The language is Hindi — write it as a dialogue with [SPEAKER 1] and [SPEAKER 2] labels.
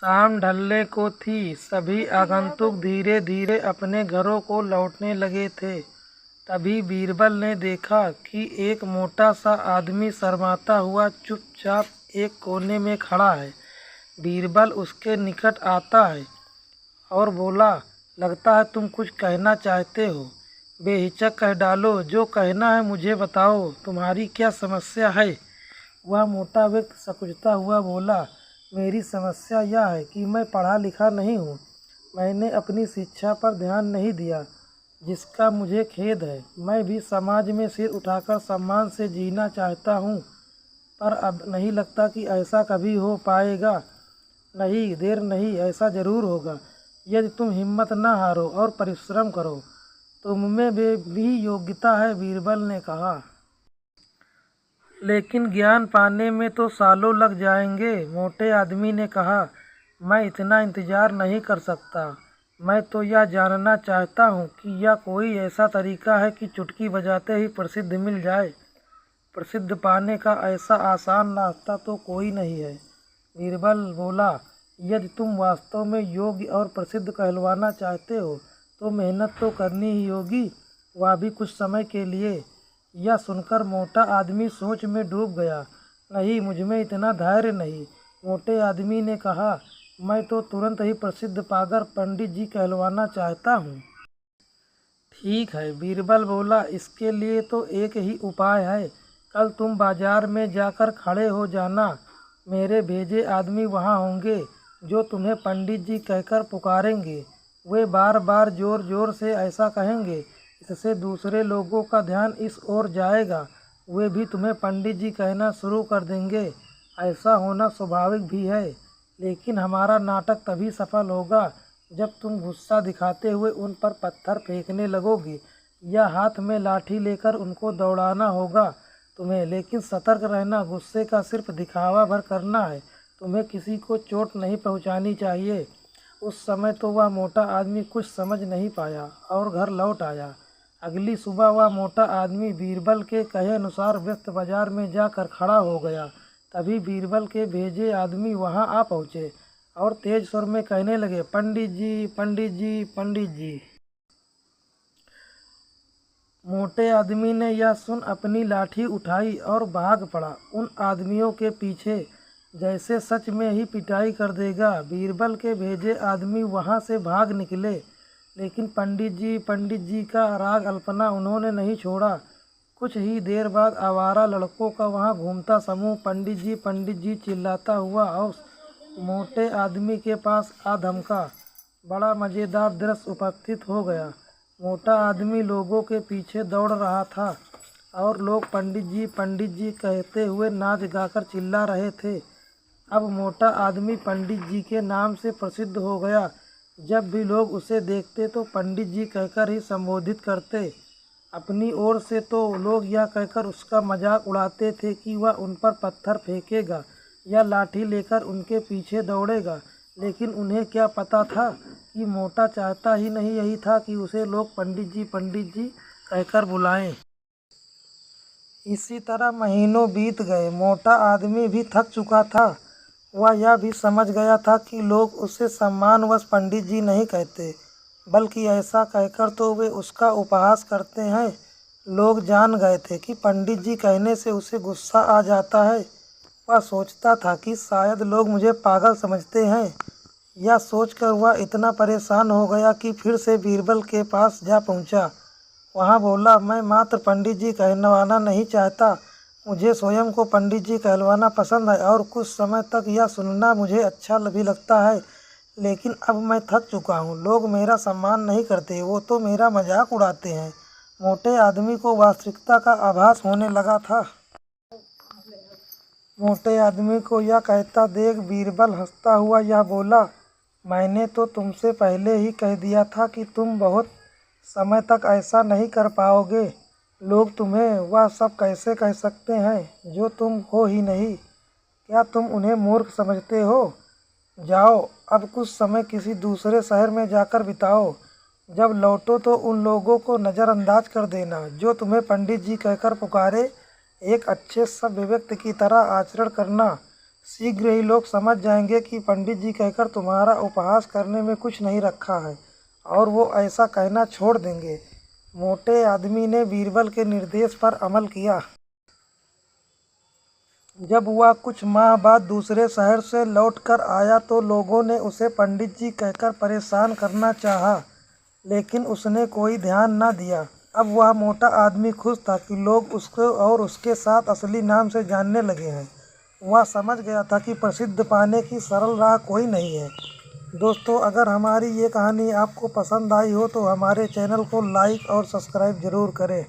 [SPEAKER 1] शाम ढलने को थी। सभी आगंतुक धीरे धीरे अपने घरों को लौटने लगे थे। तभी बीरबल ने देखा कि एक मोटा सा आदमी शर्माता हुआ चुपचाप एक कोने में खड़ा है। बीरबल उसके निकट आता है और बोला, लगता है तुम कुछ कहना चाहते हो। बेहिचक कह डालो, जो कहना है मुझे बताओ, तुम्हारी क्या समस्या है। वह मोटा व्यक्ति सकुचता हुआ बोला, मेरी समस्या यह है कि मैं पढ़ा लिखा नहीं हूँ। मैंने अपनी शिक्षा पर ध्यान नहीं दिया, जिसका मुझे खेद है। मैं भी समाज में सिर उठाकर सम्मान से जीना चाहता हूँ, पर अब नहीं लगता कि ऐसा कभी हो पाएगा। नहीं, देर नहीं, ऐसा ज़रूर होगा। यदि तुम हिम्मत न हारो और परिश्रम करो, तुममें भी योग्यता है, बीरबल ने कहा। लेकिन ज्ञान पाने में तो सालों लग जाएंगे, मोटे आदमी ने कहा। मैं इतना इंतजार नहीं कर सकता। मैं तो यह जानना चाहता हूँ कि यह कोई ऐसा तरीका है कि चुटकी बजाते ही प्रसिद्ध मिल जाए। प्रसिद्ध पाने का ऐसा आसान रास्ता तो कोई नहीं है। बीरबल बोला, यदि तुम वास्तव में योग्य और प्रसिद्ध कहलवाना चाहते हो तो मेहनत तो करनी ही होगी, वह भी कुछ समय के लिए। यह सुनकर मोटा आदमी सोच में डूब गया। नहीं, मुझमें इतना धैर्य नहीं, मोटे आदमी ने कहा। मैं तो तुरंत ही प्रसिद्ध पाकर पंडित जी कहलवाना चाहता हूँ। ठीक है, बीरबल बोला, इसके लिए तो एक ही उपाय है। कल तुम बाजार में जाकर खड़े हो जाना। मेरे भेजे आदमी वहाँ होंगे जो तुम्हें पंडित जी कहकर पुकारेंगे। वे बार बार जोर जोर से ऐसा कहेंगे, इससे दूसरे लोगों का ध्यान इस ओर जाएगा। वे भी तुम्हें पंडित जी कहना शुरू कर देंगे। ऐसा होना स्वाभाविक भी है, लेकिन हमारा नाटक तभी सफल होगा जब तुम गुस्सा दिखाते हुए उन पर पत्थर फेंकने लगोगी या हाथ में लाठी लेकर उनको दौड़ाना होगा तुम्हें। लेकिन सतर्क रहना, गुस्से का सिर्फ दिखावा भर करना है, तुम्हें किसी को चोट नहीं पहुंचानी चाहिए। उस समय तो वह मोटा आदमी कुछ समझ नहीं पाया और घर लौट आया। अगली सुबह वह मोटा आदमी बीरबल के कहे अनुसार व्यस्त बाजार में जाकर खड़ा हो गया। तभी बीरबल के भेजे आदमी वहां आ पहुँचे और तेज स्वर में कहने लगे, पंडित जी, पंडित जी, पंडित जी। मोटे आदमी ने यह सुन अपनी लाठी उठाई और भाग पड़ा उन आदमियों के पीछे, जैसे सच में ही पिटाई कर देगा। बीरबल के भेजे आदमी वहां से भाग निकले, लेकिन पंडित जी का राग अल्पना उन्होंने नहीं छोड़ा। कुछ ही देर बाद आवारा लड़कों का वहां घूमता समूह पंडित जी चिल्लाता हुआ और मोटे आदमी के पास आ धमका। बड़ा मज़ेदार दृश्य उपस्थित हो गया। मोटा आदमी लोगों के पीछे दौड़ रहा था और लोग पंडित जी कहते हुए नाच गाकर चिल्ला रहे थे। अब मोटा आदमी पंडित जी के नाम से प्रसिद्ध हो गया। जब भी लोग उसे देखते तो पंडित जी कहकर ही संबोधित करते। अपनी ओर से तो लोग यह कहकर उसका मजाक उड़ाते थे कि वह उन पर पत्थर फेंकेगा या लाठी लेकर उनके पीछे दौड़ेगा। लेकिन उन्हें क्या पता था कि मोटा चाहता ही नहीं यही था कि उसे लोग पंडित जी कहकर बुलाएं। इसी तरह महीनों बीत गए। मोटा आदमी भी थक चुका था। वह यह भी समझ गया था कि लोग उसे सम्मानवश पंडित जी नहीं कहते, बल्कि ऐसा कहकर तो वे उसका उपहास करते हैं। लोग जान गए थे कि पंडित जी कहने से उसे गुस्सा आ जाता है। वह सोचता था कि शायद लोग मुझे पागल समझते हैं। यह सोचकर वह इतना परेशान हो गया कि फिर से बीरबल के पास जा पहुंचा। वहाँ बोला, मैं मात्र पंडित जी कहलवाना नहीं चाहता, मुझे स्वयं को पंडित जी कहलवाना पसंद है और कुछ समय तक यह सुनना मुझे अच्छा भी लगता है। लेकिन अब मैं थक चुका हूँ। लोग मेरा सम्मान नहीं करते, वो तो मेरा मजाक उड़ाते हैं। मोटे आदमी को वास्तविकता का आभास होने लगा था। मोटे आदमी को यह कहता देख बीरबल हंसता हुआ यह बोला, मैंने तो तुमसे पहले ही कह दिया था कि तुम बहुत समय तक ऐसा नहीं कर पाओगे। लोग तुम्हें वह सब कैसे कह सकते हैं जो तुम हो ही नहीं। क्या तुम उन्हें मूर्ख समझते हो? जाओ, अब कुछ समय किसी दूसरे शहर में जाकर बिताओ। जब लौटो तो उन लोगों को नज़रअंदाज कर देना जो तुम्हें पंडित जी कहकर पुकारे। एक अच्छे सभ्य व्यक्ति की तरह आचरण करना। शीघ्र ही लोग समझ जाएंगे कि पंडित जी कहकर तुम्हारा उपहास करने में कुछ नहीं रखा है, और वो ऐसा कहना छोड़ देंगे। मोटे आदमी ने बीरबल के निर्देश पर अमल किया। जब वह कुछ माह बाद दूसरे शहर से लौटकर आया तो लोगों ने उसे पंडित जी कहकर परेशान करना चाहा, लेकिन उसने कोई ध्यान न दिया। अब वह मोटा आदमी खुश था कि लोग उसको और उसके साथ असली नाम से जानने लगे हैं। वह समझ गया था कि प्रसिद्ध पाने की सरल राह कोई नहीं है। दोस्तों, अगर हमारी ये कहानी आपको पसंद आई हो तो हमारे चैनल को लाइक और सब्सक्राइब ज़रूर करें।